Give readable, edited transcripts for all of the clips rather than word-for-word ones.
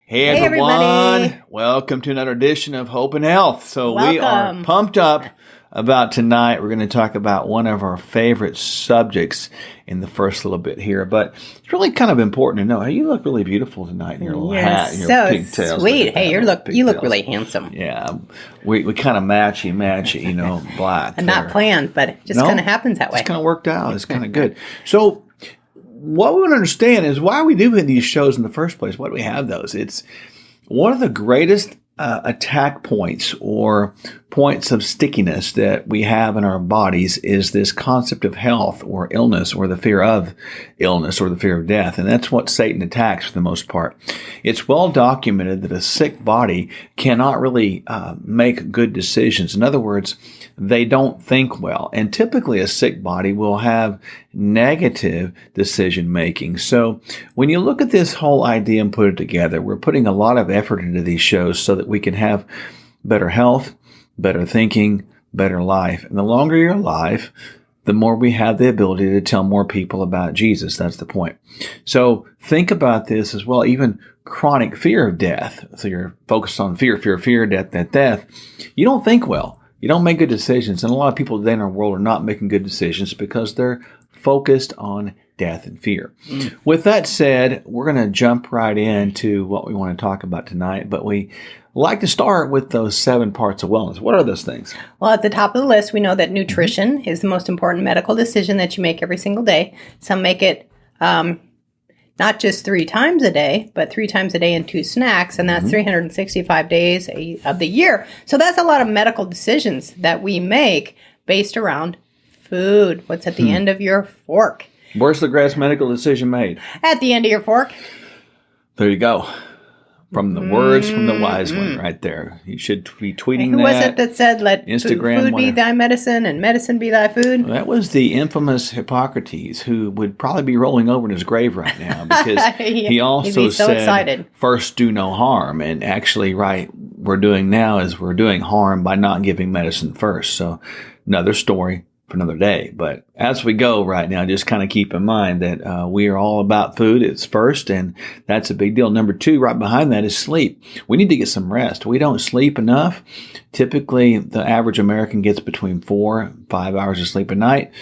Hey Hey, everyone, everybody. welcome to another edition of Hope and Health. So we are Welcome. pumped up about tonight. We're going to talk about one of our favorite subjects in the first little bit here, but it's really kind of important to know. Hey, you look really beautiful tonight in your little You're hat and your so pigtails. sweet. Look at Hey, that, you little look pigtails. really handsome. Yeah, we kind of matchy, black. And not there. planned, but it just No? kind of happens that way. It's kind of worked out. It's kind of good. So what we want to understand is why we do these shows in the first place. Why do we have those? It's one of the greatest attack points or points of stickiness that we have in our bodies is this concept of health or illness or the fear of illness or the fear of death. And that's what Satan attacks for the most part. It's well documented that a sick body cannot really make good decisions. In other words, they don't think well. And typically a sick body will have negative decision making. So when you look at this whole idea and put it together, we're putting a lot of effort into these shows so that we can have better health, better thinking, better life. And the longer you're alive, the more we have the ability to tell more people about Jesus. That's the point. So think about this as well, even chronic fear of death. So you're focused on fear, death. You don't think well. You don't make good decisions. And a lot of people today in our world are not making good decisions because they're focused on death and fear. With that said, we're going to jump right into what we want to talk about tonight, but we like to start with those 7 parts of wellness. What are those things? Well, at the top of the list, we know that nutrition is the most important medical decision that you make every single day. Some make it not just 3 times a day, but 3 times a day and 2 snacks, and that's 365 days of the year. So that's a lot of medical decisions that we make based around food. What's at the end of your fork? Where's the greatest medical decision made? At the end of your fork. There you go. From the words from the wise one right there. You should be tweeting Who that. was it that said, let Instagram, food be thy medicine and medicine be thy food? That was the infamous Hippocrates, who would probably be rolling over in his grave right now because he also so said, excited. First do no harm. And actually, we're doing now is we're doing harm by not giving medicine first. So another story for another day. But as we go right now, just kind of keep in mind that we are all about food. It's first, and that's a big deal. Number 2, right behind that is sleep. We need to get some rest. We don't sleep enough. Typically, the average American gets between 4 and 5 hours of sleep a night,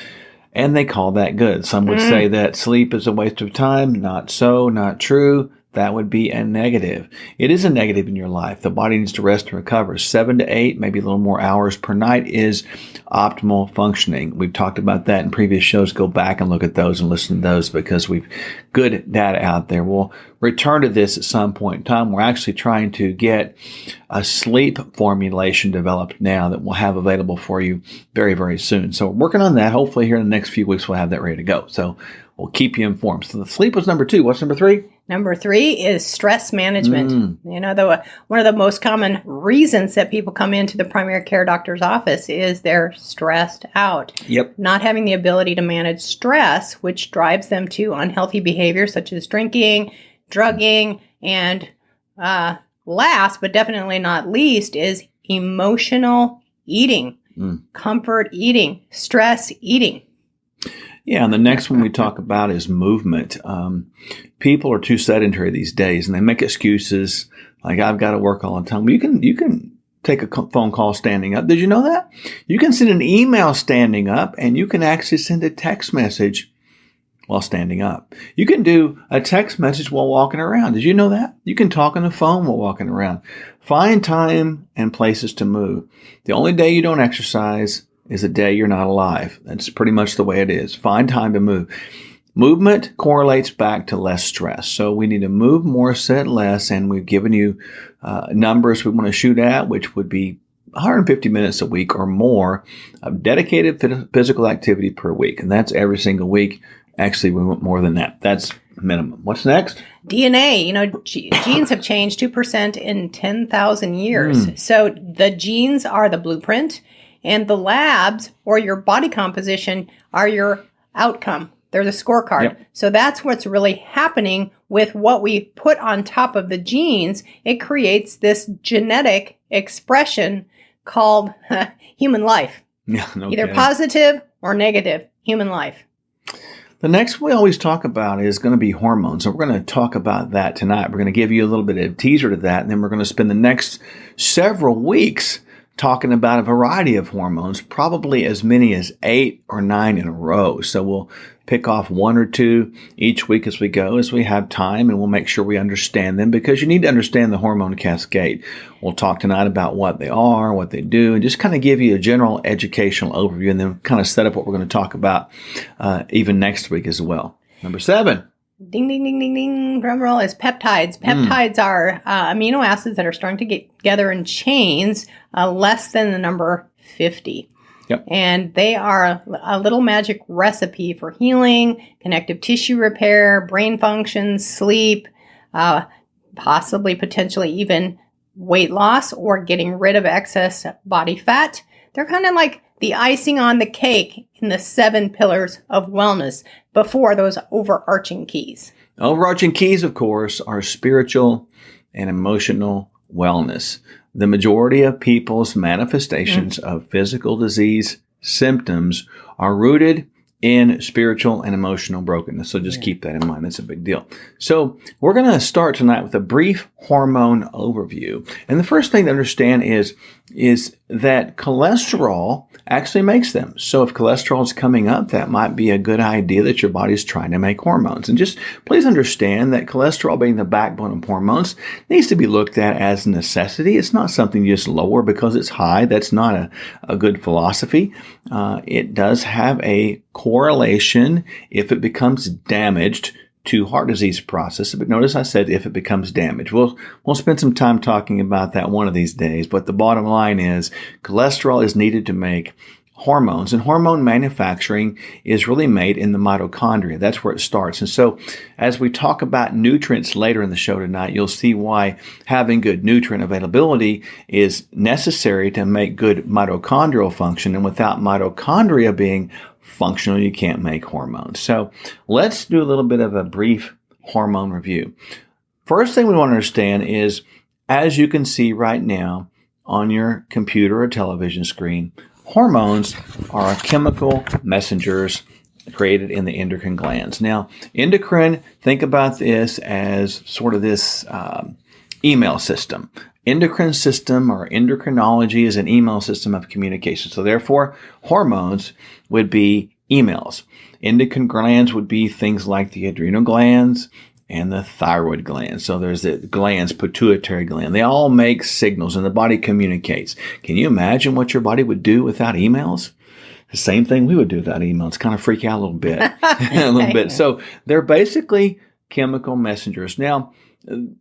and they call that good. Some would say that sleep is a waste of time. Not so, not true. That would be a negative. It is a negative in your life. The body needs to rest and recover. 7 to 8, maybe a little more hours per night is optimal functioning. We've talked about that in previous shows. Go back and look at those and listen to those because we've good data out there. We'll return to this at some point in time. We're actually trying to get a sleep formulation developed now that we'll have available for you very, very soon. So we're working on that. Hopefully here in the next few weeks, we'll have that ready to go. So we'll keep you informed. So the sleep was number 2. What's number 3? Number 3 is stress management. You know, one of the most common reasons that people come into the primary care doctor's office is they're stressed out. Yep. Not having the ability to manage stress, which drives them to unhealthy behaviors such as drinking, drugging, and last but definitely not least is emotional eating, comfort eating, stress eating. Yeah, and the next one we talk about is movement. People are too sedentary these days, and they make excuses like I've got to work all the time. You can take a phone call standing up. Did you know that? You can send an email standing up, and you can actually send a text message while standing up. You can do a text message while walking around. Did you know that? You can talk on the phone while walking around. Find time and places to move. The only day you don't exercise is a day you're not alive. That's pretty much the way it is. Find time to move. Movement correlates back to less stress. So we need to move more, sit less, and we've given you numbers we want to shoot at, which would be 150 minutes a week or more of dedicated physical activity per week. And that's every single week. Actually, we want more than that. That's minimum. What's next? DNA. You know, genes have changed 2% in 10,000 years. So the genes are the blueprint, and the labs or your body composition are your outcome. They're the scorecard. Yep. So that's what's really happening with what we put on top of the genes. It creates this genetic expression called human life. Yeah, no Either kidding. positive or negative human life. The next we always talk about is going to be hormones. And we're going to talk about that tonight. We're going to give you a little bit of a teaser to that. And then we're going to spend the next several weeks talking about a variety of hormones, probably as many as 8 or 9 in a row. So we'll pick off 1 or 2 each week as we go, as we have time, and we'll make sure we understand them, because you need to understand the hormone cascade. We'll talk tonight about what they are, what they do, and just kind of give you a general educational overview, and then kind of set up what we're going to talk about even next week as well. Number 7. Ding, ding, ding, ding, ding. Drum roll is peptides. Peptides are amino acids that are starting to get together in chains less than the number 50. Yep. And they are a little magic recipe for healing, connective tissue repair, brain function, sleep, possibly potentially even weight loss or getting rid of excess body fat. They're kind of like the icing on the cake in the 7 pillars of wellness before those overarching keys. Overarching keys, of course, are spiritual and emotional wellness. The majority of people's manifestations of physical disease symptoms are rooted in spiritual and emotional brokenness. So just keep that in mind. That's a big deal. So we're going to start tonight with a brief hormone overview. And the first thing to understand is that cholesterol actually makes them. So if cholesterol is coming up, that might be a good idea that your body's trying to make hormones. And just please understand that cholesterol, being the backbone of hormones, needs to be looked at as a necessity. It's not something you just lower because it's high. That's not a good philosophy. It does have a correlation if it becomes damaged to heart disease process. But notice I said if it becomes damaged. We'll spend some time talking about that one of these days. But the bottom line is cholesterol is needed to make hormones, and hormone manufacturing is really made in the mitochondria. That's where it starts. And so as we talk about nutrients later in the show tonight, you'll see why having good nutrient availability is necessary to make good mitochondrial function. And without mitochondria being functional, you can't make hormones. So let's do a little bit of a brief hormone review. First thing we want to understand is, as you can see right now on your computer or television screen, hormones are chemical messengers created in the endocrine glands. Now, endocrine, think about this as sort of this email system. Endocrine system or endocrinology is an email system of communication. So therefore, hormones would be emails. Endocrine glands would be things like the adrenal glands and the thyroid gland. So there's the glands, pituitary gland. They all make signals and the body communicates. Can you imagine what your body would do without emails? The same thing we would do without emails. Kind of freak out a little bit. A little bit. So they're basically chemical messengers. Now,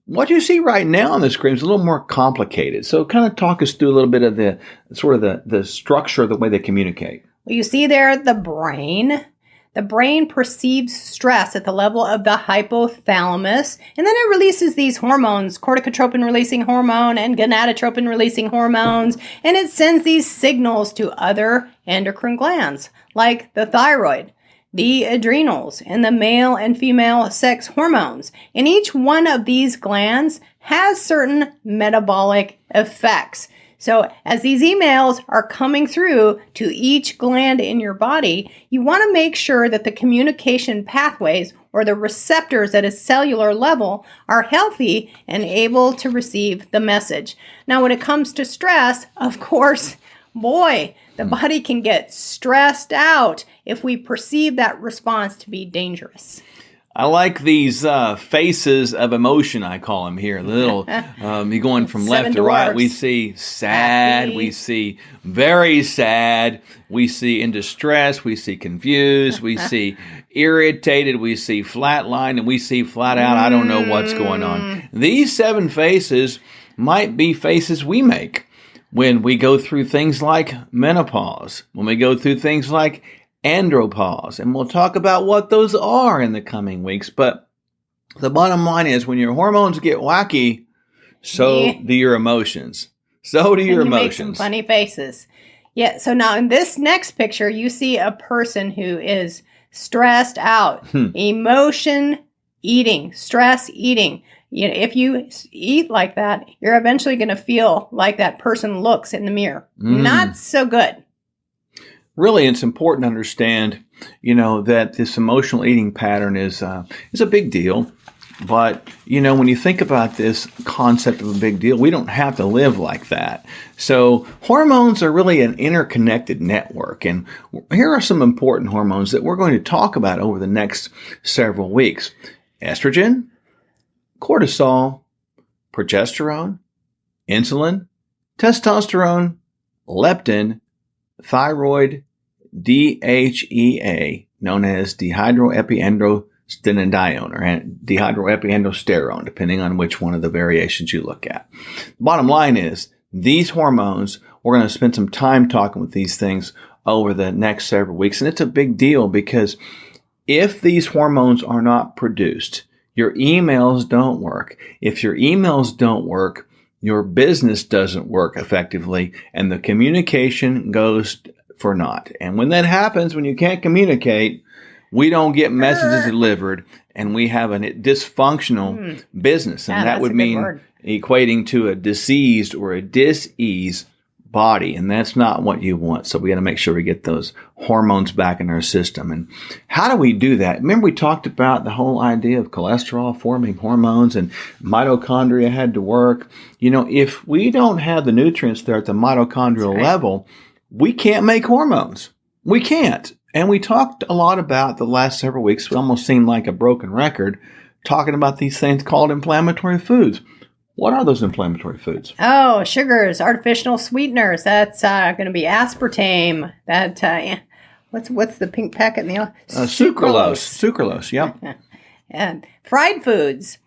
what you see right now on the screen is a little more complicated. So kind of talk us through a little bit of the sort of the structure of the way they communicate. Well, you see there the brain. The brain perceives stress at the level of the hypothalamus, and then it releases these hormones, corticotropin-releasing hormone and gonadotropin-releasing hormones, and it sends these signals to other endocrine glands, like the thyroid, the adrenals, and the male and female sex hormones. And each one of these glands has certain metabolic effects. So as these emails are coming through to each gland in your body, you want to make sure that the communication pathways or the receptors at a cellular level are healthy and able to receive the message. Now, when it comes to stress, of course, boy, the body can get stressed out if we perceive that response to be dangerous. I like these faces of emotion, I call them here. Little, you're going from left to right. We see sad. Happy. We see very sad. We see in distress. We see confused. We see irritated. We see flatlined. And we see flat out, I don't know what's going on. These 7 faces might be faces we make when we go through things like menopause, when we go through things like andropause, and we'll talk about what those are in the coming weeks. But the bottom line is, when your hormones get wacky, so do your emotions. So do your emotions. Make some funny faces. Yeah. So now in this next picture, you see a person who is stressed out, emotion eating, stress eating. You know, if you eat like that, you're eventually going to feel like that person looks in the mirror. Not so good. really, it's important to understand, that this emotional eating pattern is a big deal. But, when you think about this concept of a big deal, we don't have to live like that. So hormones are really an interconnected network. And here are some important hormones that we're going to talk about over the next several weeks. Estrogen, cortisol, progesterone, insulin, testosterone, leptin, thyroid, DHEA, known as dehydroepiandrosterone, or dehydroepiandrosterone, depending on which one of the variations you look at. The bottom line is, these hormones, we're going to spend some time talking with these things over the next several weeks. And it's a big deal because if these hormones are not produced, your emails don't work. If your emails don't work, your business doesn't work effectively, and the communication goes for naught. And when that happens, when you can't communicate, we don't get messages delivered, and we have a dysfunctional business. And that would mean equating to a diseased or a dis-ease body, and that's not what you want. So we got to make sure we get those hormones back in our system. And how do we do that? Remember, we talked about the whole idea of cholesterol forming hormones, and mitochondria had to work. If we don't have the nutrients there at the mitochondrial level, we can't make hormones. We can't. And we talked a lot about the last several weeks. We almost seemed like a broken record talking about these things called inflammatory foods. What are those inflammatory foods? Oh, sugars, artificial sweeteners. That's going to be aspartame. That what's the pink packet in the Sucralose. Yep. And fried foods,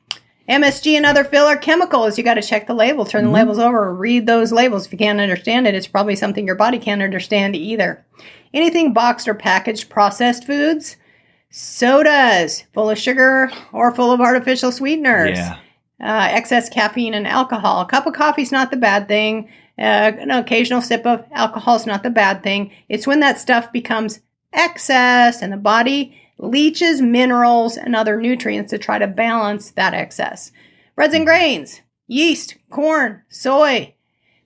MSG, and other filler chemicals. You got to check the label. Turn the labels over. Read those labels. If you can't understand it, it's probably something your body can't understand either. Anything boxed or packaged processed foods, sodas full of sugar or full of artificial sweeteners. Yeah. Excess caffeine and alcohol. A cup of coffee is not the bad thing. An occasional sip of alcohol is not the bad thing. It's when that stuff becomes excess and the body leaches minerals and other nutrients to try to balance that excess. Breads and grains, yeast, corn, soy.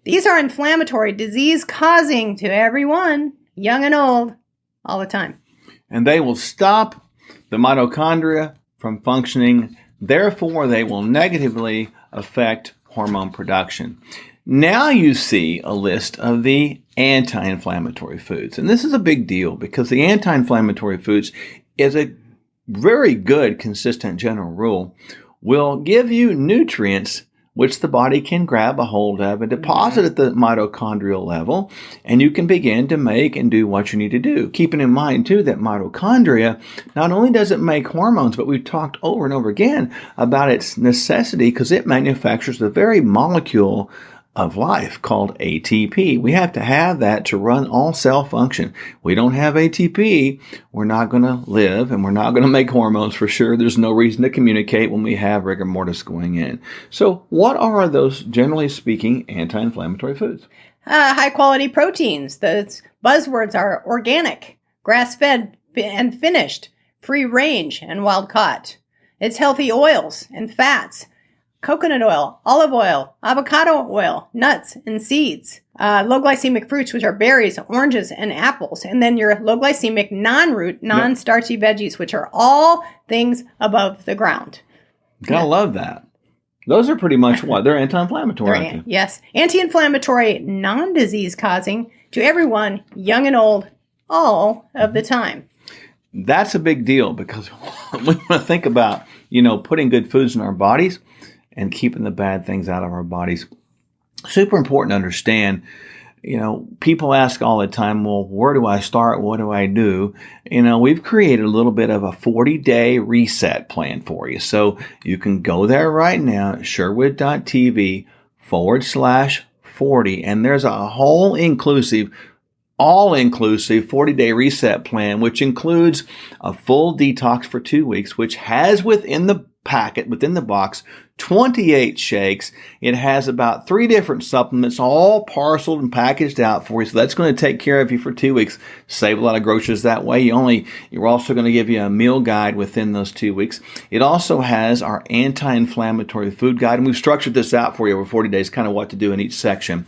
These are inflammatory, disease-causing to everyone, young and old, all the time. And they will stop the mitochondria from functioning. Therefore, they will negatively affect hormone production. Now you see a list of the anti-inflammatory foods. And this is a big deal because the anti-inflammatory foods is a very good, consistent general rule, will give you nutrients which the body can grab a hold of and deposit at the mitochondrial level, and you can begin to make and do what you need to do. Keeping in mind, too, that mitochondria, not only does it make hormones, but we've talked over and over again about its necessity because it manufactures the very molecule of life called ATP. We have to have that to run all cell function. We don't have ATP, we're not going to live, and we're not going to make hormones for sure. There's no reason to communicate when we have rigor mortis going in. So what are those, generally speaking, anti-inflammatory foods? High quality proteins. The buzzwords are organic, grass-fed and finished, free range and wild caught. It's healthy oils and fats. Coconut oil, olive oil, avocado oil, nuts, and seeds. Low glycemic fruits, which are berries, oranges, and apples. And then your low glycemic non-root, non-starchy veggies, which are all things above the ground. Gotta love that. Those are pretty much what? They're anti-inflammatory, aren't they? Yes. Anti-inflammatory, non-disease causing to everyone, young and old, all of the time. That's a big deal because we want to think about, putting good foods in our bodies and keeping the bad things out of our bodies. Super important to understand. People ask all the time, well, where do I start? What do I do? We've created a little bit of a 40-day reset plan for you. So you can go there right now at sherwood.tv/40. And there's a all inclusive 40-day reset plan, which includes a full detox for 2 weeks, which has within the box, 28 shakes. It has about 3 different supplements, all parceled and packaged out for you. So that's going to take care of you for 2 weeks. Save a lot of groceries that way. You're also going to give you a meal guide within those 2 weeks. It also has our anti-inflammatory food guide, and we've structured this out for you over 40 days, kind of what to do in each section.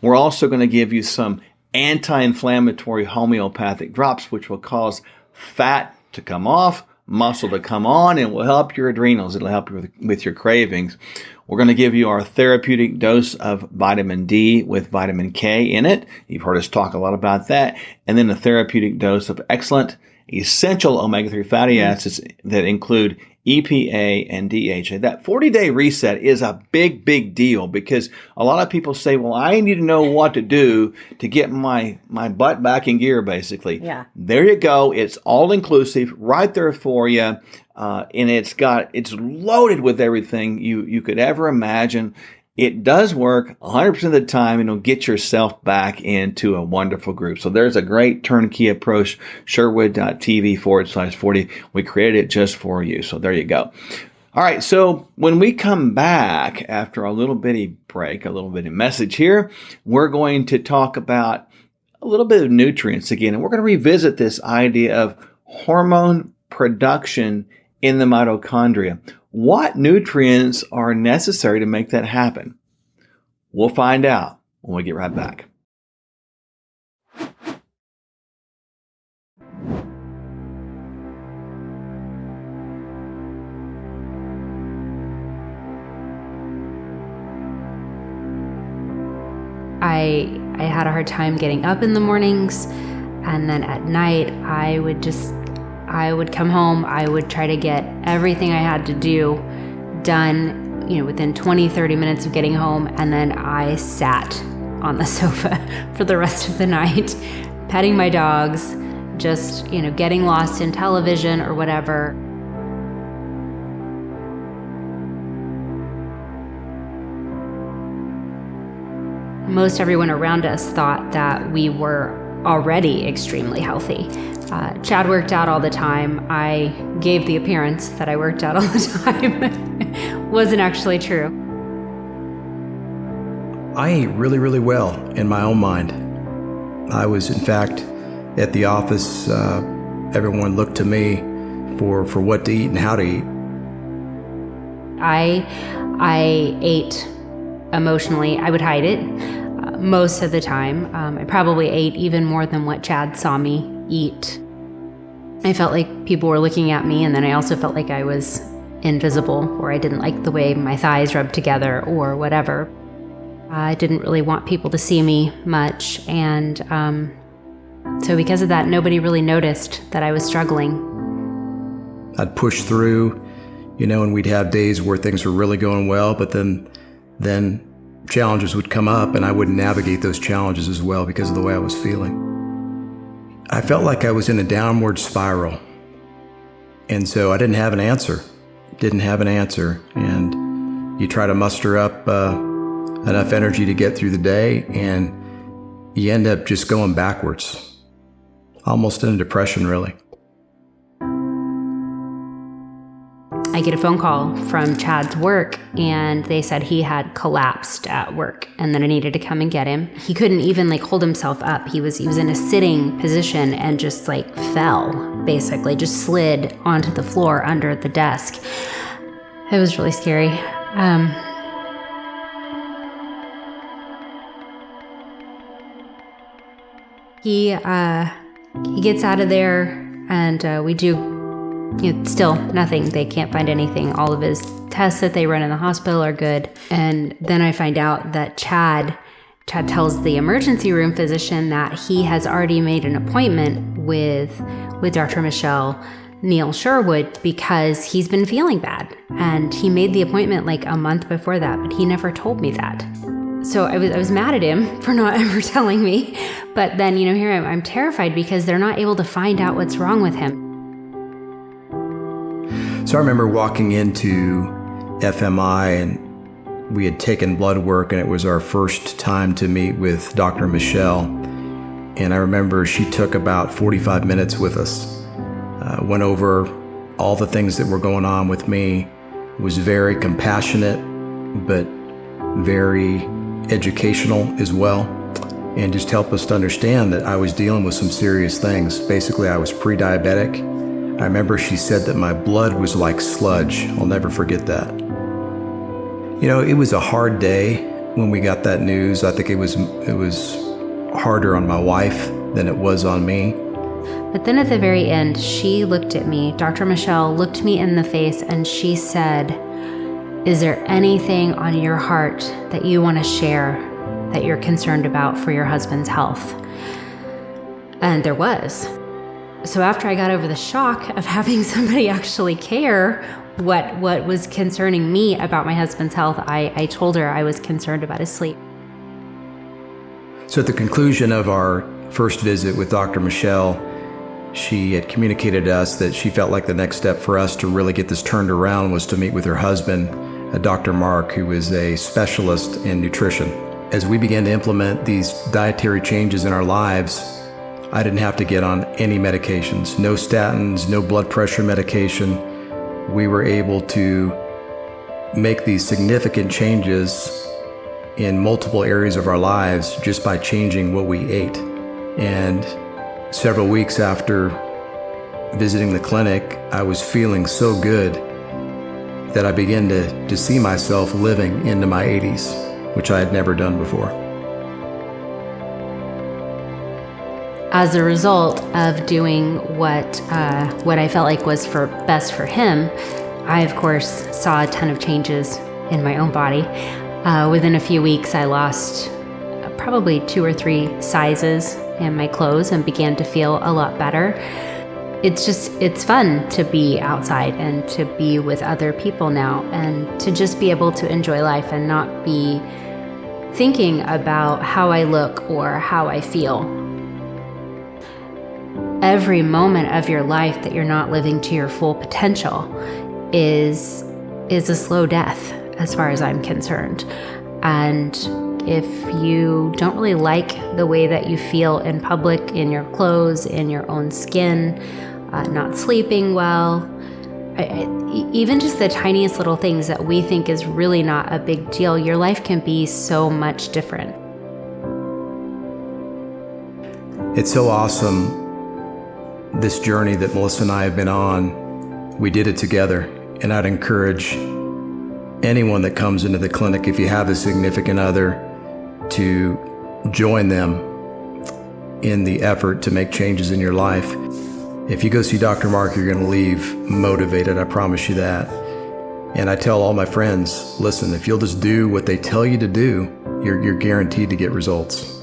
We're also going to give you some anti-inflammatory homeopathic drops, which will cause fat to come off, muscle to come on, and will help your adrenals. It'll help you with your cravings. We're going to give you our therapeutic dose of vitamin D with vitamin K in it. You've heard us talk a lot about that. And then a therapeutic dose of excellent essential omega-3 fatty acids that include EPA and DHA. That 40-day reset is a big, big deal because a lot of people say, well, I need to know what to do to get my butt back in gear, basically. Yeah. There you go. It's all inclusive right there for you. And it's loaded with everything you could ever imagine. It does work 100% of the time, and it'll get yourself back into a wonderful group. So there's a great turnkey approach, Sherwood.tv/40. We created it just for you. So there you go. All right. So when we come back after a little bitty break, a little bitty message here, we're going to talk about a little bit of nutrients again. And we're going to revisit this idea of hormone production in the mitochondria. What nutrients are necessary to make that happen? We'll find out when we get right back. I had a hard time getting up in the mornings, and then at night I would come home, I would try to get everything I had to do done, within 20, 30 minutes of getting home, and then I sat on the sofa for the rest of the night, petting my dogs, just, getting lost in television or whatever. Most everyone around us thought that we were already extremely healthy. Chad worked out all the time. I gave the appearance that I worked out all the time. Wasn't actually true. I ate really, really well in my own mind. I was, in fact, at the office, everyone looked to me for what to eat and how to eat. I ate emotionally. I would hide it most of the time. I probably ate even more than what Chad saw me eat. I felt like people were looking at me, and then I also felt like I was invisible, or I didn't like the way my thighs rubbed together or whatever. I didn't really want people to see me much, and so because of that, nobody really noticed that I was struggling. I'd push through, and we'd have days where things were really going well, but then challenges would come up, and I wouldn't navigate those challenges as well because of the way I was feeling. I felt like I was in a downward spiral, and so I didn't have an answer. And you try to muster up enough energy to get through the day, and you end up just going backwards, almost in a depression, really. I get a phone call from Chad's work, and they said he had collapsed at work and that I needed to come and get him. He couldn't even hold himself up. He was in a sitting position and just fell, basically, just slid onto the floor under the desk. It was really scary. He gets out of there, and we do still nothing. They can't find anything. All of his tests that they run in the hospital are good. And then I find out that Chad tells the emergency room physician that he has already made an appointment with Dr. Michele Sherwood because he's been feeling bad. And he made the appointment a month before that, but he never told me that. So I was mad at him for not ever telling me. But then, here I'm terrified because they're not able to find out what's wrong with him. So I remember walking into FMI, and we had taken blood work, and it was our first time to meet with Dr. Michele. And I remember she took about 45 minutes with us, went over all the things that were going on with me, was very compassionate, but very educational as well, and just helped us to understand that I was dealing with some serious things. Basically, I was pre-diabetic. I remember she said that my blood was like sludge. I'll never forget that. It was a hard day when we got that news. I think it was harder on my wife than it was on me. But then at the very end, she looked at me, Dr. Michele looked me in the face, and she said, "Is there anything on your heart that you want to share that you're concerned about for your husband's health?" And there was. So after I got over the shock of having somebody actually care what was concerning me about my husband's health, I told her I was concerned about his sleep. So at the conclusion of our first visit with Dr. Michele, she had communicated to us that she felt like the next step for us to really get this turned around was to meet with her husband, Dr. Mark, who is a specialist in nutrition. As we began to implement these dietary changes in our lives, I didn't have to get on any medications, no statins, no blood pressure medication. We were able to make these significant changes in multiple areas of our lives just by changing what we ate. And several weeks after visiting the clinic, I was feeling so good that I began to see myself living into my 80s, which I had never done before. As a result of doing what I felt like was best for him, I, of course, saw a ton of changes in my own body. Within a few weeks, I lost probably 2 or 3 sizes in my clothes and began to feel a lot better. It's fun to be outside and to be with other people now and to just be able to enjoy life and not be thinking about how I look or how I feel. Every moment of your life that you're not living to your full potential is a slow death, as far as I'm concerned. And if you don't really like the way that you feel in public, in your clothes, in your own skin, not sleeping well, even just the tiniest little things that we think is really not a big deal, your life can be so much different. It's so awesome, this journey that Melissa and I have been on. We did it together, and I'd encourage anyone that comes into the clinic, if you have a significant other, to join them in the effort to make changes in your life. If you go see Dr. Mark, you're going to leave motivated, I promise you that. And I tell all my friends, listen, if you'll just do what they tell you to do, you're guaranteed to get results.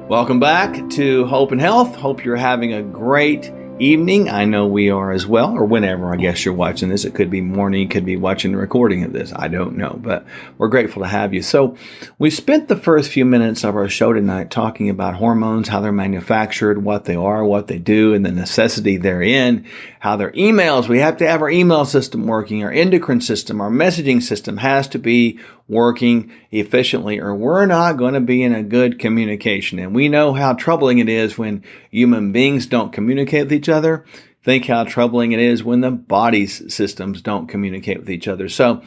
Welcome back to Hope and Health. Hope you're having a great evening. I know we are as well, or whenever I guess you're watching this. It could be morning, you could be watching the recording of this. I don't know, but we're grateful to have you. So we spent the first few minutes of our show tonight talking about hormones, how they're manufactured, what they are, what they do, and the necessity therein, how their emails, we have to have our email system working, our endocrine system, our messaging system has to be working efficiently, or we're not going to be in a good communication. And we know how troubling it is when human beings don't communicate with each other. Think how troubling it is when the body's systems don't communicate with each other. So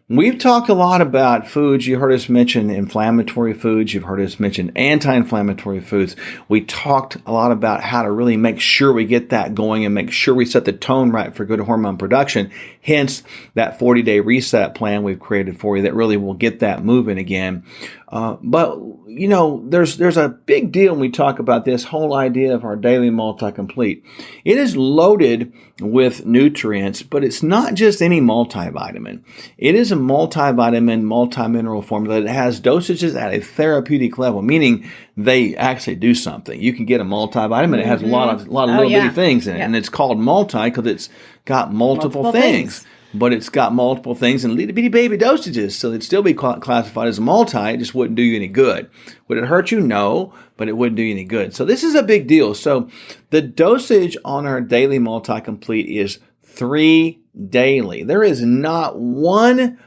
we've talked a lot about foods. You heard us mention inflammatory foods. You've heard us mention anti-inflammatory foods. We talked a lot about how to really make sure we get that going and make sure we set the tone right for good hormone production. Hence, that 40-day reset plan we've created for you that really will get that moving again. But, you know, there's a big deal when we talk about this whole idea of our daily multi-complete. It is loaded with nutrients, but it's not just any multivitamin. It is a multivitamin, multi-mineral formula that has dosages at a therapeutic level, meaning they actually do something. You can get a multivitamin. It has a lot of little bitty things in it, and it's called multi because it's got multiple things. But it's got multiple things in little bitty baby dosages, so it'd still be classified as a multi. It just wouldn't do you any good. Would it hurt you? No, but it wouldn't do you any good. So this is a big deal. So the dosage on our daily multi-complete is 3 daily. There is not one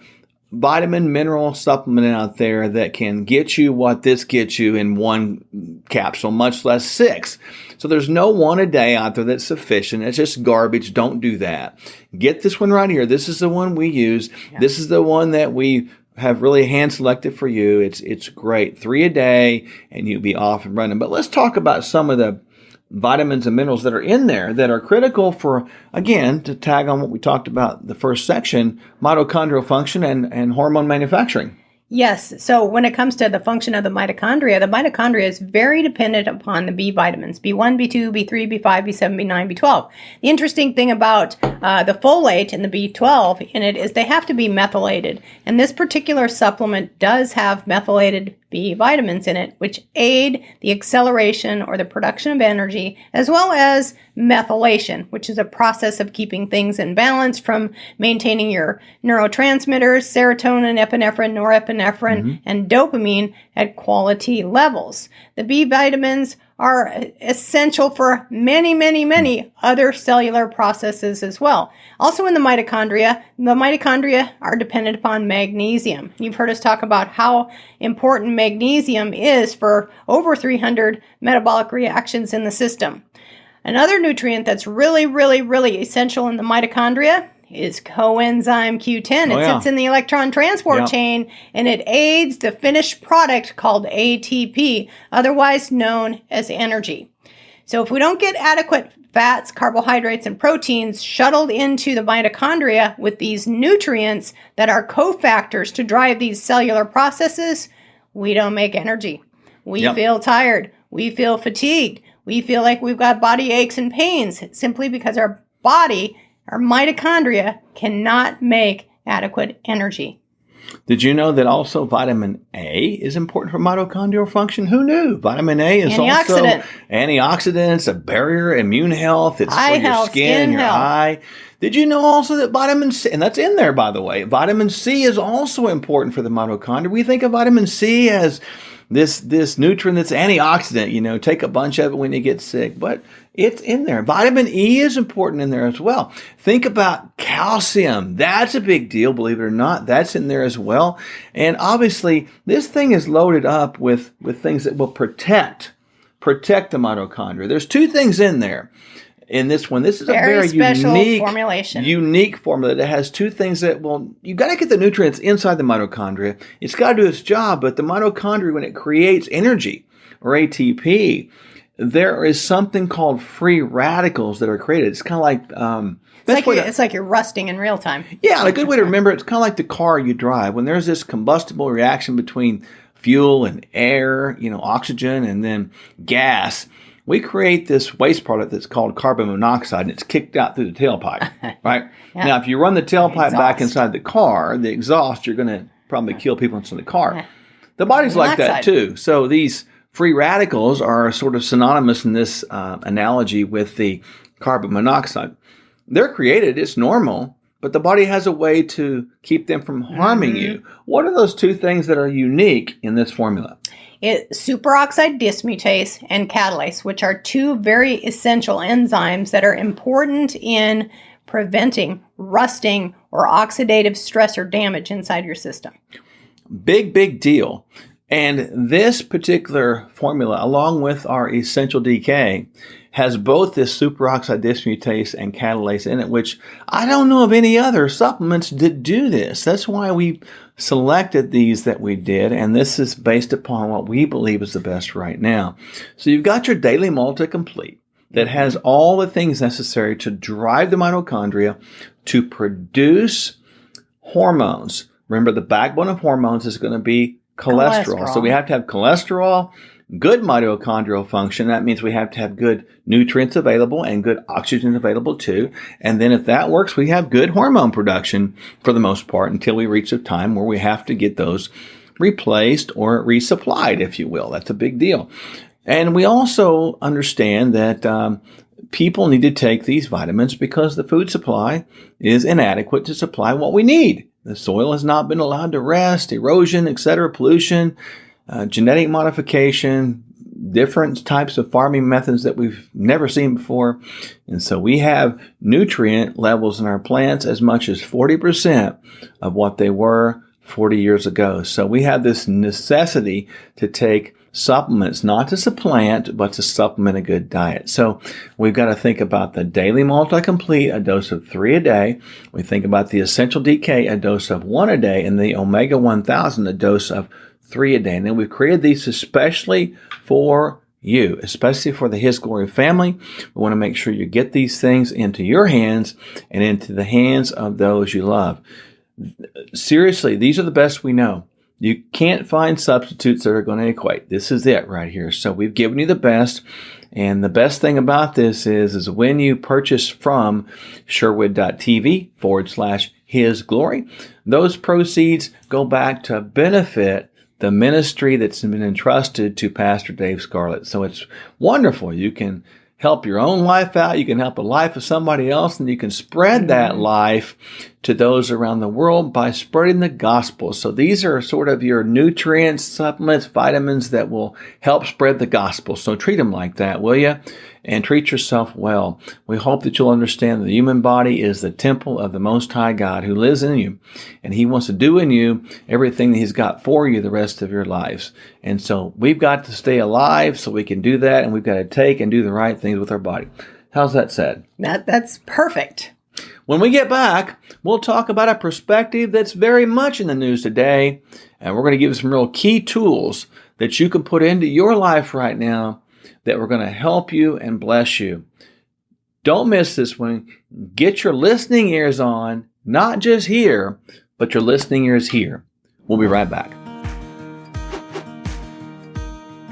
vitamin mineral supplement out there that can get you what this gets you in one capsule, much less 6. So there's no one a day out there that's sufficient. It's just garbage. Don't do that. Get this one right here. This is the one we use. Yeah. This is the one that we have really hand selected for you. It's great. 3 a day and you'll be off and running. But let's talk about some of the vitamins and minerals that are in there that are critical for, again, to tag on what we talked about the first section, mitochondrial function and hormone manufacturing. Yes. So when it comes to the function of the mitochondria is very dependent upon the B vitamins, B1, B2, B3, B5, B7, B9, B12. The interesting thing about the folate and the B12 in it is they have to be methylated. And this particular supplement does have methylated B vitamins in it, which aid the acceleration or the production of energy, as well as methylation, which is a process of keeping things in balance from maintaining your neurotransmitters, serotonin, epinephrine, norepinephrine, and dopamine at quality levels. The B vitamins are essential for many, many, many other cellular processes as well. Also in the mitochondria are dependent upon magnesium. You've heard us talk about how important magnesium is for over 300 metabolic reactions in the system. Another nutrient that's really, really, really essential in the mitochondria is coenzyme Q10. It sits in the electron transport chain, and it aids the finished product called ATP, otherwise known as energy. So if we don't get adequate fats, carbohydrates, and proteins shuttled into the mitochondria with these nutrients that are cofactors to drive these cellular processes, we don't make energy. We feel tired. We feel fatigued. We feel like we've got body aches and pains simply because our mitochondria cannot make adequate energy. Did you know that also vitamin A is important for mitochondrial function? Who knew? Vitamin A is also antioxidants, a barrier, immune health. It's for your skin, your eye. Did you know also that vitamin C, and that's in there, by the way, vitamin C is also important for the mitochondria. We think of vitamin C as this nutrient that's antioxidant, take a bunch of it when you get sick, but it's in there. Vitamin E is important in there as well. Think about calcium. That's a big deal, believe it or not. That's in there as well. And obviously, this thing is loaded up with things that will protect the mitochondria. There's two things in there. In this one, this is a very special unique formulation. Unique formula that has two things that you got to get the nutrients inside the mitochondria. It's got to do its job, but the mitochondria, when it creates energy or ATP, there is something called free radicals that are created. It's kind of like it's like you're rusting in real time. Yeah, a good way to remember it's kind of like the car you drive. When there's this combustible reaction between fuel and air, oxygen, and then gas, we create this waste product that's called carbon monoxide, and it's kicked out through the tailpipe, right? Now, if you run the tailpipe back inside the car, the exhaust, you're going to probably kill people inside the car. The body's like that too. So these free radicals are sort of synonymous in this analogy with the carbon monoxide. They're created, it's normal, but the body has a way to keep them from harming you. What are those two things that are unique in this formula? Superoxide dismutase and catalase, which are two very essential enzymes that are important in preventing rusting or oxidative stress or damage inside your system. Big deal. And this particular formula, along with our essential DK, has both this superoxide dismutase and catalase in it, which I don't know of any other supplements that do this. That's why we selected these that we did, and this is based upon what we believe is the best right now. So you've got your Daily Multi-Complete that has all the things necessary to drive the mitochondria to produce hormones. Remember, the backbone of hormones is going to be cholesterol. So we have to have cholesterol, good mitochondrial function. That means we have to have good nutrients available and good oxygen available too. And then if that works, we have good hormone production for the most part until we reach a time where we have to get those replaced or resupplied, if you will. That's a big deal. And we also understand that people need to take these vitamins because the food supply is inadequate to supply what we need. The soil has not been allowed to rest, erosion, etc., pollution, genetic modification, different types of farming methods that we've never seen before. And so we have nutrient levels in our plants as much as 40% of what they were 40 years ago. So we have this necessity to take supplements, not to supplant, but to supplement a good diet. So we've got to think about the Daily Multi-Complete, a dose of 3 a day. We think about the Essential DK, a dose of 1 a day, and the Omega 1000, a dose of 3 a day. And then we've created these especially for you, especially for the His Glory family. We want to make sure you get these things into your hands and into the hands of those you love. Seriously, these are the best we know. You can't find substitutes that are going to equate. This is it right here. So we've given you the best. And the best thing about this is when you purchase from Sherwood.tv/His Glory, those proceeds go back to benefit the ministry that's been entrusted to Pastor Dave Scarlett. So it's wonderful. You can help your own life out. You can help the life of somebody else, and you can spread that life to those around the world by spreading the gospel. So these are sort of your nutrients, supplements, vitamins that will help spread the gospel. So treat them like that, will you? And treat yourself well. We hope that you'll understand that the human body is the temple of the Most High God who lives in you. And He wants to do in you everything that He's got for you the rest of your lives. And so we've got to stay alive so we can do that. And we've got to take and do the right things with our body. How's that said? That's perfect. When we get back, we'll talk about a perspective that's very much in the news today. And we're going to give you some real key tools that you can put into your life right now that we're going to help you and bless you. Don't miss this one. Get your listening ears on, not just here, but your listening ears here. We'll be right back.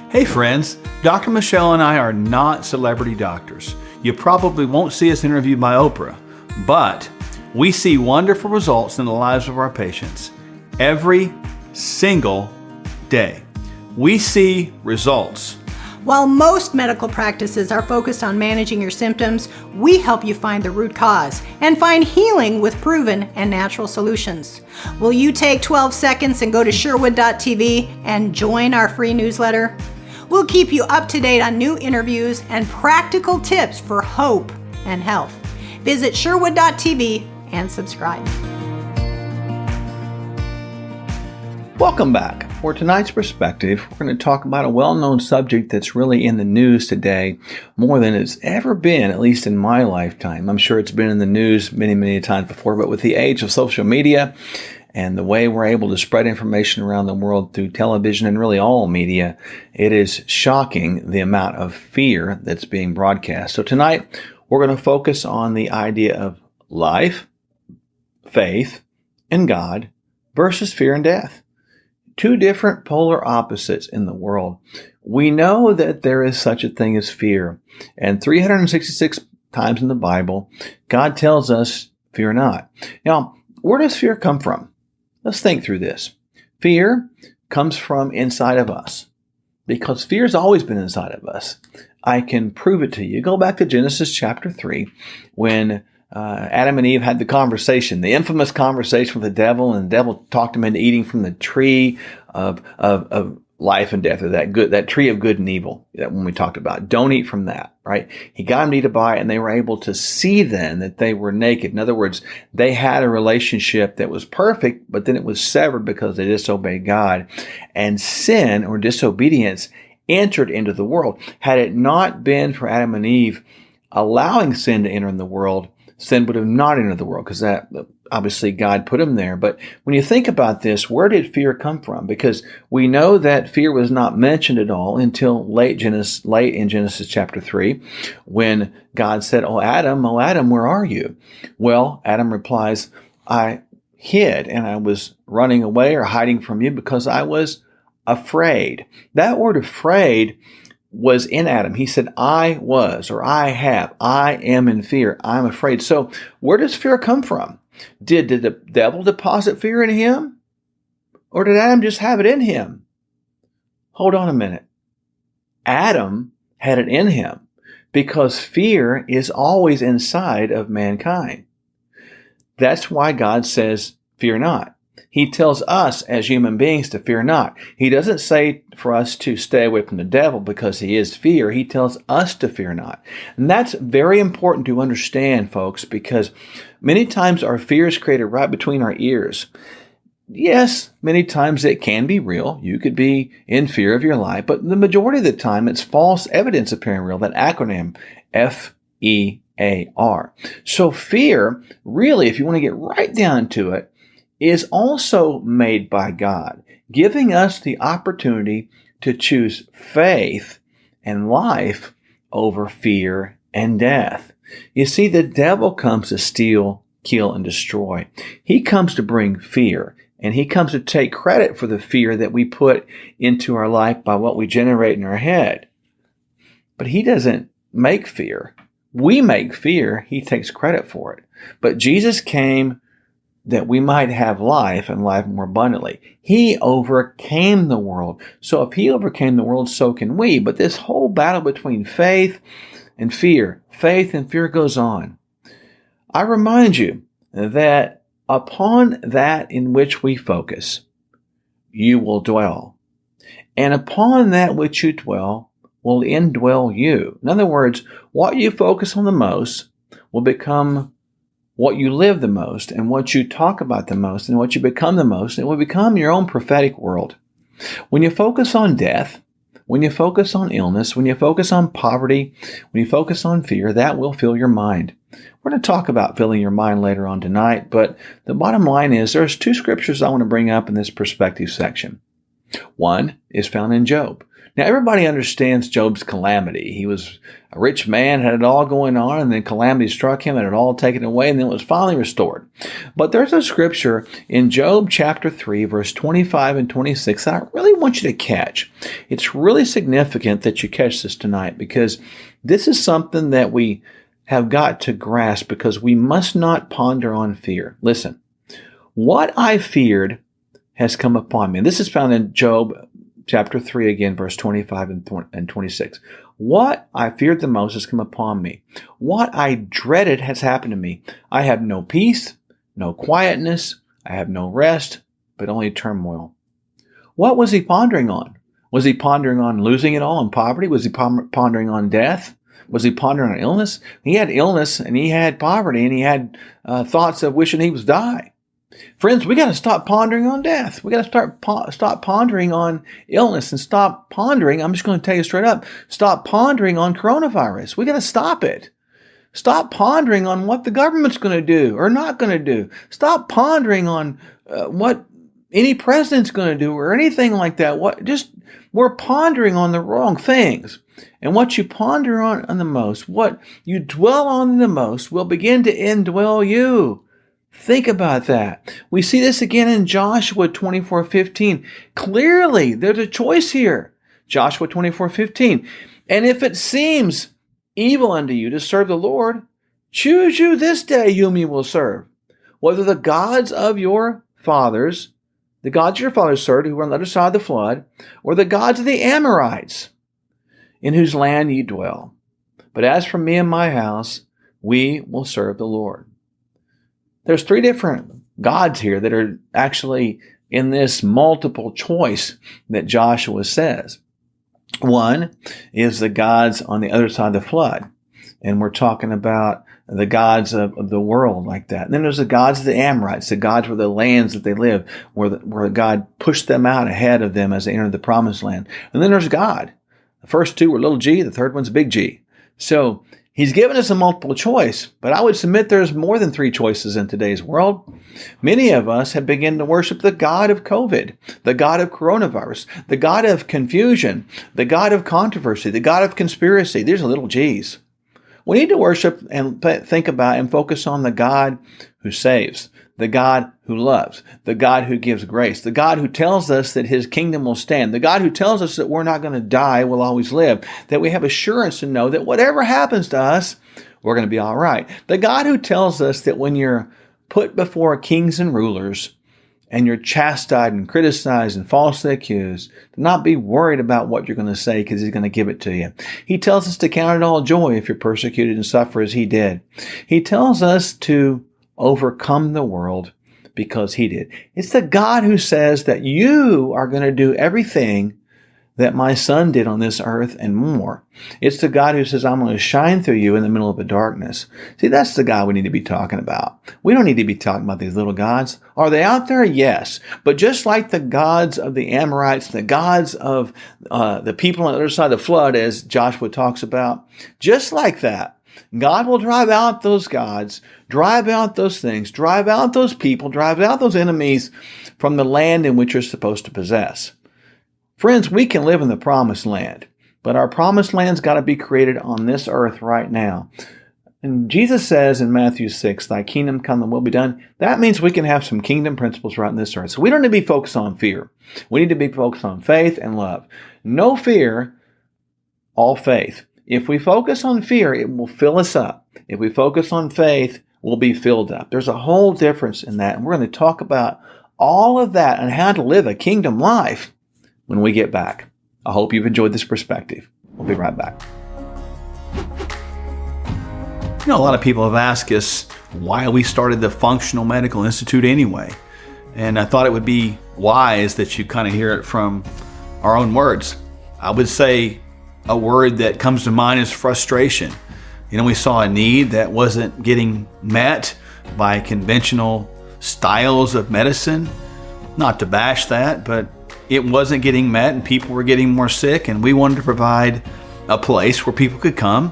Hey friends, Dr. Michele and I are not celebrity doctors. You probably won't see us interviewed by Oprah, but we see wonderful results in the lives of our patients every single day. We see results. While most medical practices are focused on managing your symptoms, we help you find the root cause and find healing with proven and natural solutions. Will you take 12 seconds and go to Sherwood.tv and join our free newsletter? We'll keep you up to date on new interviews and practical tips for hope and health. Visit Sherwood.tv and subscribe. Welcome back. For tonight's perspective, we're going to talk about a well-known subject that's really in the news today more than it's ever been, at least in my lifetime. I'm sure it's been in the news many, many times before, but with the age of social media and the way we're able to spread information around the world through television and really all media, it is shocking the amount of fear that's being broadcast. So tonight, we're going to focus on the idea of life, faith, and God versus fear and death. Two different polar opposites in the world. We know that there is such a thing as fear. And 366 times in the Bible, God tells us, fear not. Now, where does fear come from? Let's think through this. Fear comes from inside of us because fear's always been inside of us. I can prove it to you. Go back to Genesis chapter 3 when Adam and Eve had the conversation, the infamous conversation with the devil, and the devil talked them into eating from the tree of life and death, or that tree of good and evil that when we talked about. Don't eat from that, right? He got them to eat a bite, and they were able to see then that they were naked. In other words, they had a relationship that was perfect, but then it was severed because they disobeyed God. And sin or disobedience entered into the world. Had it not been for Adam and Eve allowing sin to enter in the world, sin would have not entered the world because that obviously God put him there. But when you think about this, where did fear come from? Because we know that fear was not mentioned at all until late in Genesis chapter 3, when God said, Oh Adam, where are you? Well, Adam replies, I hid and I was running away or hiding from you because I was afraid. That word afraid was in Adam. He said, I was, or I have, I am in fear. I'm afraid. So where does fear come from? Did the devil deposit fear in him? Or did Adam just have it in him? Hold on a minute. Adam had it in him because fear is always inside of mankind. That's why God says, fear not. He tells us as human beings to fear not. He doesn't say for us to stay away from the devil because he is fear. He tells us to fear not. And that's very important to understand, folks, because many times our fear is created right between our ears. Yes, many times it can be real. You could be in fear of your life, but the majority of the time it's false evidence appearing real, that acronym FEAR. So fear, really, if you want to get right down to it, is also made by God, giving us the opportunity to choose faith and life over fear and death. You see, the devil comes to steal, kill, and destroy. He comes to bring fear, and he comes to take credit for the fear that we put into our life by what we generate in our head. But he doesn't make fear. We make fear. He takes credit for it. But Jesus came that we might have life and life more abundantly. He overcame the world. So if he overcame the world, so can we. But this whole battle between faith and fear goes on. I remind you that upon that in which we focus, you will dwell. And upon that which you dwell will indwell you. In other words, what you focus on the most will become what you live the most, and what you talk about the most, and what you become the most. It will become your own prophetic world. When you focus on death, when you focus on illness, when you focus on poverty, when you focus on fear, that will fill your mind. We're going to talk about filling your mind later on tonight, but the bottom line is there's two scriptures I want to bring up in this perspective section. One is found in Job. Now, everybody understands Job's calamity. He was a rich man, had it all going on, and then calamity struck him, had it all taken away, and then it was finally restored. But there's a scripture in Job chapter 3, verse 25 and 26 that I really want you to catch. It's really significant that you catch this tonight, because this is something that we have got to grasp, because we must not ponder on fear. Listen, what I feared has come upon me. And this is found in Job chapter 3 again, verse 25 and 26. What I feared the most has come upon me. What I dreaded has happened to me. I have no peace, no quietness. I have no rest, but only turmoil. What was he pondering on? Was he pondering on losing it all in poverty? Was he pondering on death? Was he pondering on illness? He had illness, and he had poverty, and he had thoughts of wishing he was dying. Friends, we got to stop pondering on death. We got to stop pondering on illness, and stop pondering. I'm just going to tell you straight up, stop pondering on coronavirus. We got to stop it. Stop pondering on what the government's going to do or not going to do. Stop pondering on what any president's going to do or anything like that. We're pondering on the wrong things. And what you ponder on the most, what you dwell on the most, will begin to indwell you. Think about that. We see this again in Joshua 24:15. Clearly, there's a choice here. Joshua 24:15. And if it seems evil unto you to serve the Lord, choose you this day whom you will serve, whether the gods of your fathers, served, who were on the other side of the flood, or the gods of the Amorites, in whose land ye dwell. But as for me and my house, we will serve the Lord. There's three different gods here that are actually in this multiple choice that Joshua says. One is the gods on the other side of the flood. And we're talking about the gods of the world like that. And then there's the gods of the Amorites, the gods were the lands that they live, where God pushed them out ahead of them as they entered the promised land. And then there's God. The first two were little g, the third one's big G. So he's given us a multiple choice, but I would submit there's more than three choices in today's world. Many of us have begun to worship the God of COVID, the God of coronavirus, the God of confusion, the God of controversy, the God of conspiracy. These are little g's. We need to worship and think about and focus on the God who saves, the God who loves, the God who gives grace, the God who tells us that his kingdom will stand, the God who tells us that we're not going to die, we'll always live, that we have assurance to know that whatever happens to us, we're going to be all right. The God who tells us that when you're put before kings and rulers and you're chastised and criticized and falsely accused, to not be worried about what you're going to say, because he's going to give it to you. He tells us to count it all joy if you're persecuted and suffer as he did. He tells us to overcome the world because he did. It's the God who says that you are going to do everything that my son did on this earth and more. It's the God who says, I'm going to shine through you in the middle of the darkness. See, that's the God we need to be talking about. We don't need to be talking about these little gods. Are they out there? Yes. But just like the gods of the Amorites, the gods of the people on the other side of the flood, as Joshua talks about, just like that, God will drive out those gods, drive out those things, drive out those people, drive out those enemies from the land in which you're supposed to possess. Friends, we can live in the promised land, But our promised land's got to be created on this earth right now. And Jesus says in Matthew 6, thy kingdom come and will be done. That means we can have some kingdom principles right on this earth. So we don't need to be focused on fear. We need to be focused on faith and love. No fear, all faith. If we focus on fear, it will fill us up. If we focus on faith, we'll be filled up. There's a whole difference in that. And we're going to talk about all of that and how to live a kingdom life when we get back. I hope you've enjoyed this perspective. We'll be right back. You know, a lot of people have asked us why we started the Functional Medical Institute anyway. And I thought it would be wise that you kind of hear it from our own words. I would say a word that comes to mind is frustration. You know, we saw a need that wasn't getting met by conventional styles of medicine. Not to bash that, but it wasn't getting met and people were getting more sick, and we wanted to provide a place where people could come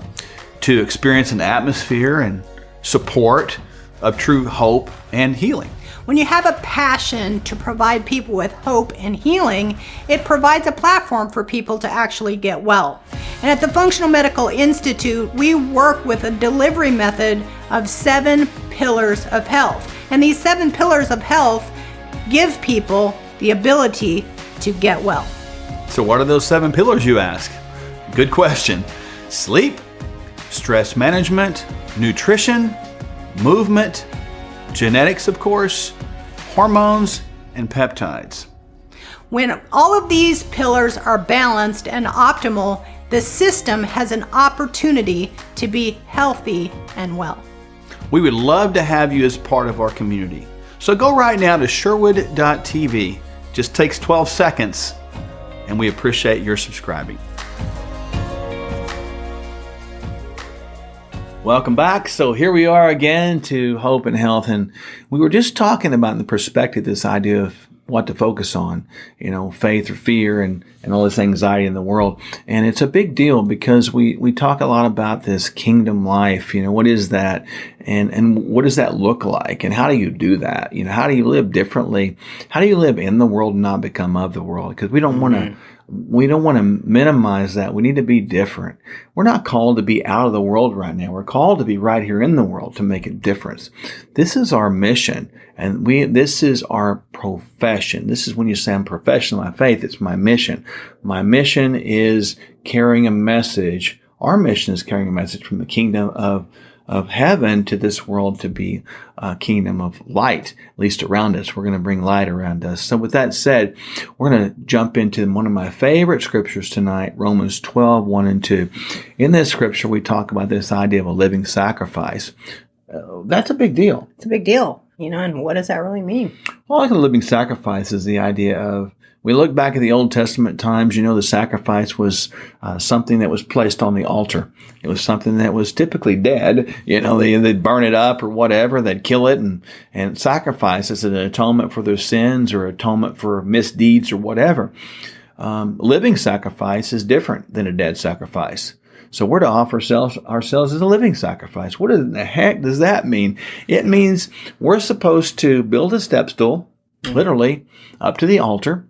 to experience an atmosphere and support of true hope and healing. When you have a passion to provide people with hope and healing, it provides a platform for people to actually get well. And at the Functional Medical Institute, we work with a delivery method of 7 pillars of health. And these 7 pillars of health give people the ability to get well. So what are those 7 pillars, you ask? Good question. Sleep, stress management, nutrition, movement, genetics, of course, hormones, and peptides. When all of these pillars are balanced and optimal, the system has an opportunity to be healthy and well. We would love to have you as part of our community. So go right now to Sherwood.tv. Just takes 12 seconds, and we appreciate your subscribing. Welcome back. So here we are again to Hope and Health, and we were just talking about in the perspective this idea of what to focus on, you know, faith or fear and all this anxiety in the world. And it's a big deal because we talk a lot about this kingdom life, you know, what is that? And what does that look like? And how do you do that? You know, how do you live differently? How do you live in the world and not become of the world? Because we don't want to minimize that. We need to be different. We're not called to be out of the world right now. We're called to be right here in the world to make a difference. This is our mission, and this is our profession. This is when you say I'm professional in my faith, it's my mission. My mission is carrying a message. Our mission is carrying a message from the kingdom of heaven to this world to be a kingdom of light, at least around us. We're going to bring light around us. So with that said, we're going to jump into one of my favorite scriptures tonight, Romans 12, 1 and 2. In this scripture, we talk about this idea of a living sacrifice. That's a big deal. It's a big deal, you know, and what does that really mean? Well, like a living sacrifice is the idea of, we look back at the Old Testament times, you know, the sacrifice was something that was placed on the altar. It was something that was typically dead. You know, they'd burn it up or whatever. They'd kill it and sacrifice as an atonement for their sins or atonement for misdeeds or whatever. Living sacrifice is different than a dead sacrifice. So we're to offer ourselves as a living sacrifice. What in the heck does that mean? It means we're supposed to build a step stool, literally, up to the altar,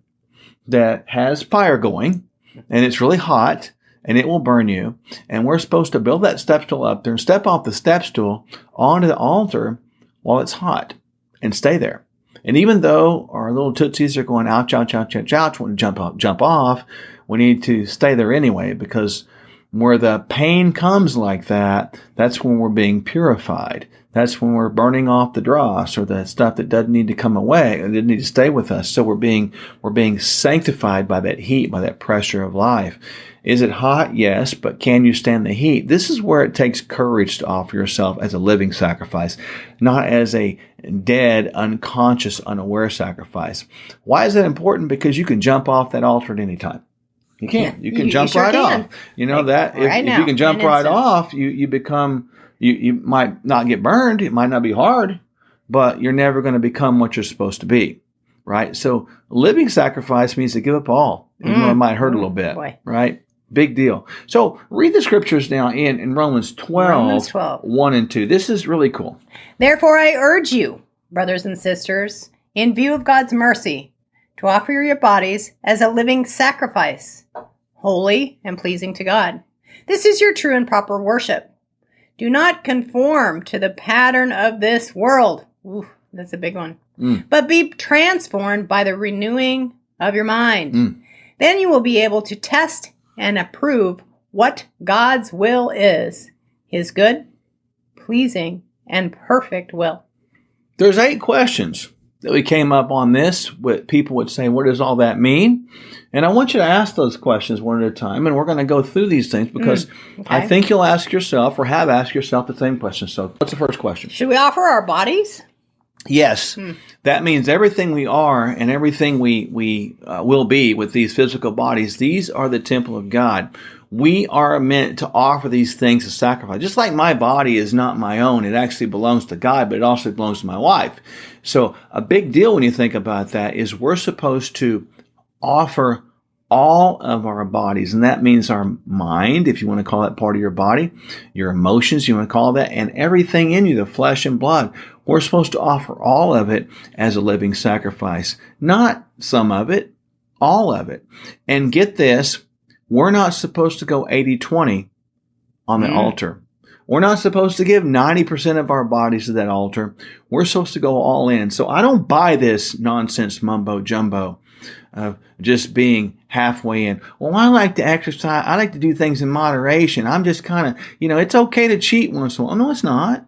that has fire going, and it's really hot, and it will burn you. And we're supposed to build that step stool up there and step off the step stool onto the altar while it's hot and stay there. And even though our little tootsies are going ouch, ouch, ouch, ouch, ouch, want to jump off, we need to stay there anyway, because where the pain comes like that, that's when we're being purified. That's when we're burning off the dross or the stuff that doesn't need to come away and didn't need to stay with us. So we're being sanctified by that heat, by that pressure of life. Is it hot? Yes, but can you stand the heat? This is where it takes courage to offer yourself as a living sacrifice, not as a dead, unconscious, unaware sacrifice. Why is that important? Because you can jump off that altar at any time. You can. You can jump right off. You know that if you can jump right off, you become. You might not get burned. It might not be hard, but you're never going to become what you're supposed to be, right? So living sacrifice means to give up all, even though it might hurt a little bit, right? Big deal. So read the scriptures now in Romans 12, 1 and 2. This is really cool. Therefore, I urge you, brothers and sisters, in view of God's mercy, to offer your bodies as a living sacrifice, holy, and pleasing to God. This is your true and proper worship. Do not conform to the pattern of this world. Ooh, that's a big one. But be transformed by the renewing of your mind. Then you will be able to test and approve what God's will is, his good, pleasing, and perfect will. There's 8 questions that we came up on this. What people would say, what does all that mean? And I want you to ask those questions one at a time, and we're going to go through these things because I think you'll ask yourself or have asked yourself the same question. So what's the first question? Should we offer our bodies? Yes. That means everything we are and everything we will be with these physical bodies, these are the temple of God. We are meant to offer these things as sacrifice. Just like my body is not my own, it actually belongs to God, but it also belongs to my wife. So a big deal when you think about that is we're supposed to offer all of our bodies, and that means our mind, if you want to call that part of your body, your emotions, you want to call that, and everything in you, the flesh and blood. We're supposed to offer all of it as a living sacrifice, not some of it, all of it. And get this, we're not supposed to go 80-20 on the altar. We're not supposed to give 90% of our bodies to that altar. We're supposed to go all in. So I don't buy this nonsense mumbo jumbo of just being halfway in. Well, I like to exercise. I like to do things in moderation. I'm just kind of, it's okay to cheat once in a while. No, it's not.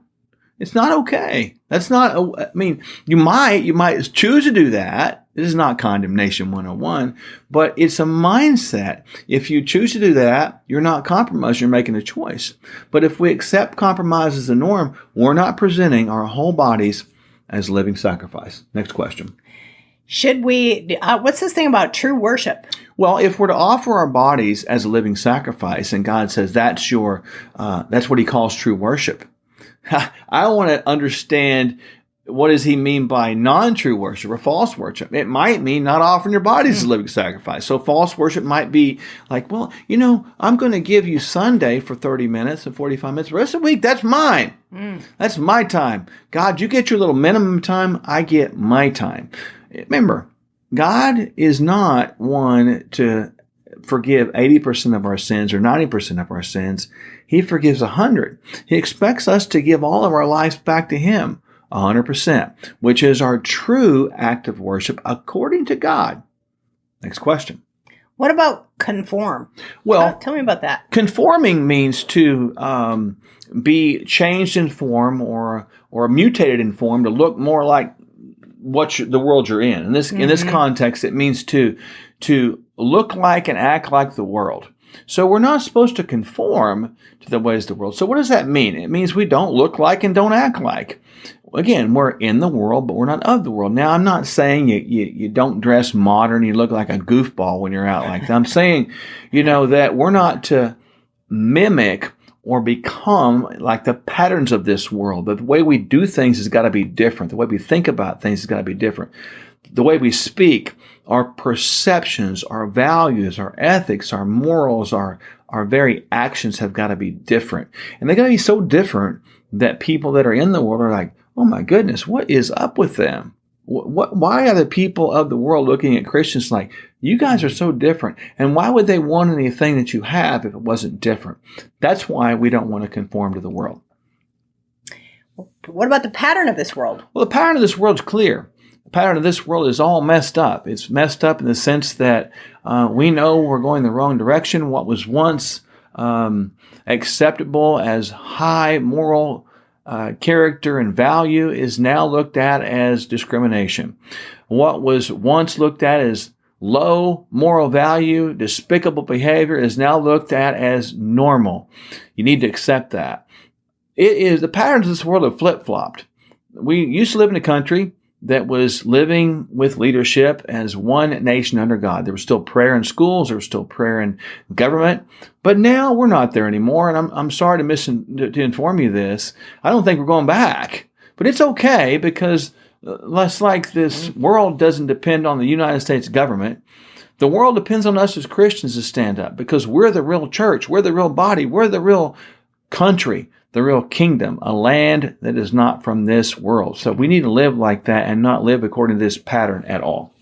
It's not okay. That's not, I mean, you might choose to do that. This is not condemnation 101, but it's a mindset. If you choose to do that, you're not compromised, you're making a choice. But if we accept compromise as the norm, we're not presenting our whole bodies as living sacrifice. Next question. Should we, what's this thing about true worship? Well, if we're to offer our bodies as a living sacrifice, and God says that's what he calls true worship. I want to understand, what does he mean by non-true worship or false worship? It might mean not offering your bodies as a living sacrifice. So false worship might be like, well, I'm going to give you Sunday for 30 minutes and 45 minutes. The rest of the week, that's mine. That's my time. God, you get your little minimum time. I get my time. Remember, God is not one to forgive 80% of our sins or 90% of our sins. He forgives 100. He expects us to give all of our lives back to him, 100%, which is our true act of worship according to God. Next question. What about conform? Well, tell me about that. Conforming means to be changed in form or mutated in form to look more like the world you're in. In this context, it means to look like and act like the world. So we're not supposed to conform to the ways of the world. So what does that mean? It means we don't look like and don't act like. Again, we're in the world, but we're not of the world. Now, I'm not saying you don't dress modern, you look like a goofball when you're out like that. I'm saying, that we're not to mimic or become like the patterns of this world. But the way we do things has got to be different. The way we think about things has got to be different. The way we speak, our perceptions, our values, our ethics, our morals, our very actions have got to be different. And they got to be so different that people that are in the world are like, oh my goodness, what is up with them? Why are the people of the world looking at Christians like, you guys are so different? And why would they want anything that you have if it wasn't different? That's why we don't want to conform to the world. What about the pattern of this world? Well, the pattern of this world is clear. The pattern of this world is all messed up. It's messed up in the sense that we know we're going the wrong direction. What was once acceptable as high moral character and value is now looked at as discrimination. What was once looked at as low moral value, despicable behavior is now looked at as normal. You need to accept that. The patterns of this world have flip-flopped. We used to live in a country that was living with leadership as one nation under God. There was still prayer in schools. There was still prayer in government. But now we're not there anymore. And I'm sorry to inform you this. I don't think we're going back. But it's okay because less like this world doesn't depend on the United States government. The world depends on us as Christians to stand up because we're the real church. We're the real body. We're the real country, the real kingdom, a land that is not from this world. So we need to live like that and not live according to this pattern at all.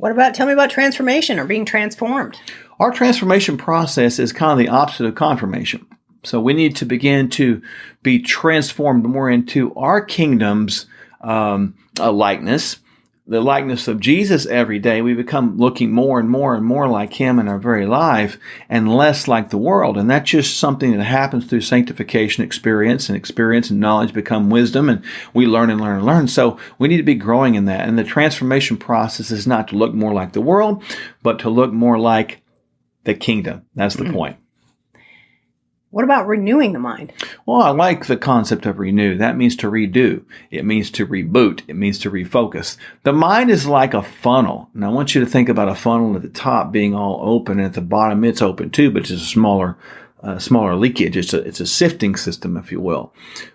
Tell me about transformation or being transformed. Our transformation process is kind of the opposite of confirmation. So we need to begin to be transformed more into our kingdom's likeness, the likeness of Jesus every day. We become looking more and more and more like him in our very life and less like the world. And that's just something that happens through sanctification experience and knowledge become wisdom, and we learn and learn and learn. So we need to be growing in that. And the transformation process is not to look more like the world, but to look more like the kingdom. That's the point. What about renewing the mind? Well, I like the concept of renew. That means to redo. It means to reboot. It means to refocus. The mind is like a funnel. And I want you to think about a funnel at the top being all open, and at the bottom it's open too, but it's a smaller leakage. It's a sifting system, if you will.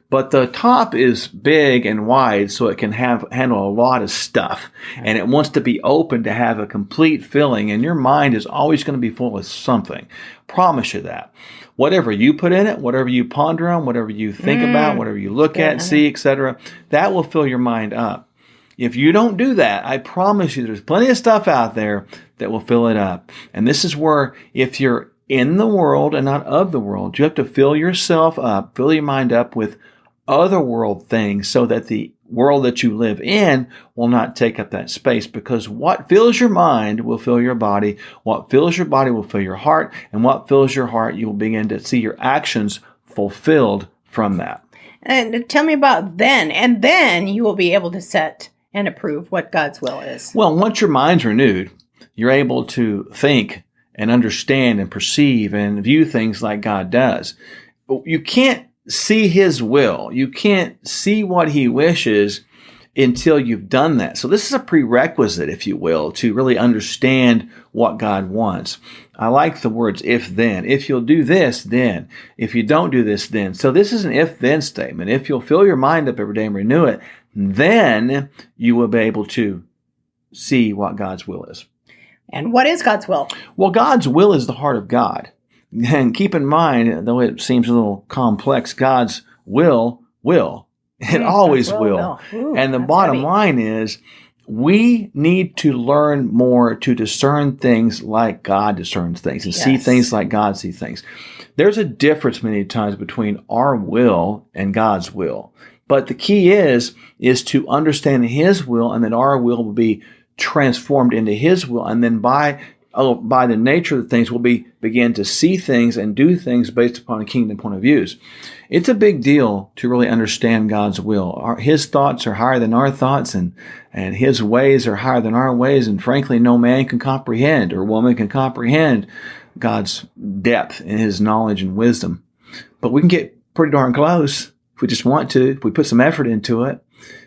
But the top is big and wide, so it can handle a lot of stuff. And it wants to be open to have a complete filling. And your mind is always going to be full of something. Promise you that. Whatever you put in it, whatever you ponder on, whatever you think about, whatever you look at, see, etc., that will fill your mind up. If you don't do that, I promise you there's plenty of stuff out there that will fill it up. And this is where, if you're in the world and not of the world, you have to fill yourself up, fill your mind up with other world things so that the world that you live in will not take up that space, because what fills your mind will fill your body. What fills your body will fill your heart, and what fills your heart, you will begin to see your actions fulfilled from that. And tell me about then, and then you will be able to set and approve what God's will is. Well, once your mind's renewed, you're able to think and understand and perceive and view things like God does. You can't see his will. You can't see what he wishes until you've done that. So this is a prerequisite, if you will, to really understand what God wants. I like the words if then. If you'll do this, then. If you don't do this, then. So this is an if then statement. If you'll fill your mind up every day and renew it, then you will be able to see what God's will is. And what is God's will? Well, God's will is the heart of God. And keep in mind, though it seems a little complex, God's will. It always will. Ooh, and the bottom line is, we need to learn more to discern things like God discerns things and see things like God sees things. There's a difference many times between our will and God's will. But the key is to understand his will, and that our will be transformed into his will. And then by the nature of the things, we'll begin to see things and do things based upon a kingdom point of views. It's a big deal to really understand God's will. His thoughts are higher than our thoughts, and his ways are higher than our ways. And frankly, no man can comprehend or woman can comprehend God's depth in his knowledge and wisdom. But we can get pretty darn close if we just want to, if we put some effort into it,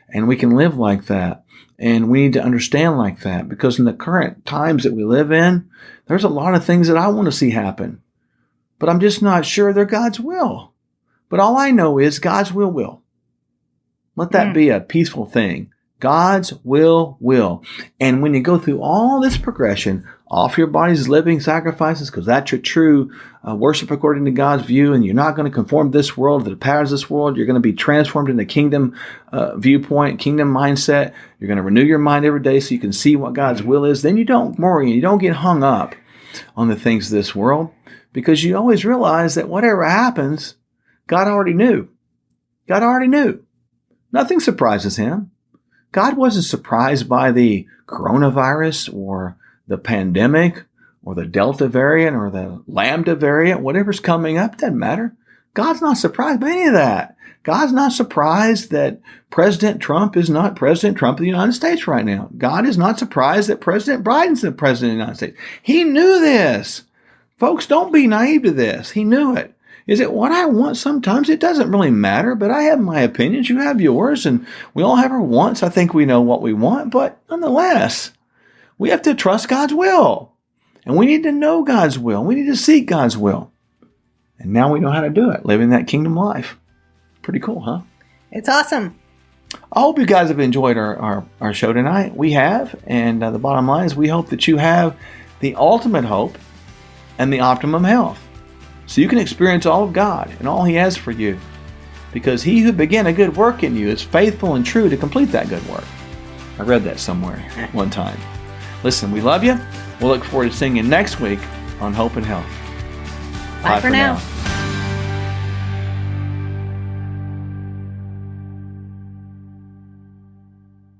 and we can live like that. And we need to understand like that, because in the current times that we live in, there's a lot of things that I want to see happen, but I'm just not sure they're God's will. But all I know is God's will. Let that be a peaceful thing. God's will. And when you go through all this progression, offer your bodies as living sacrifices, because that's your true worship according to God's view, and you're not going to conform to this world, to the patterns of this world. You're going to be transformed into kingdom viewpoint, kingdom mindset. You're going to renew your mind every day so you can see what God's will is. Then you don't worry, and you don't get hung up on the things of this world, because you always realize that whatever happens, God already knew. God already knew. Nothing surprises him. God wasn't surprised by the coronavirus or the pandemic or the Delta variant or the Lambda variant, whatever's coming up, doesn't matter. God's not surprised by any of that. God's not surprised that President Trump is not President Trump of the United States right now. God is not surprised that President Biden's the President of the United States. He knew this. Folks, don't be naive to this. He knew it. Is it what I want? Sometimes it doesn't really matter, but I have my opinions, you have yours, and we all have our wants. I think we know what we want, but nonetheless, we have to trust God's will. And we need to know God's will. We need to seek God's will. And now we know how to do it, living that kingdom life. Pretty cool, huh? It's awesome. I hope you guys have enjoyed our show tonight. We have, and the bottom line is we hope that you have the ultimate hope and the optimum health, so you can experience all of God and all he has for you. Because he who began a good work in you is faithful and true to complete that good work. I read that somewhere one time. Listen, we love you. We'll look forward to seeing you next week on Hope and Health. Bye for now.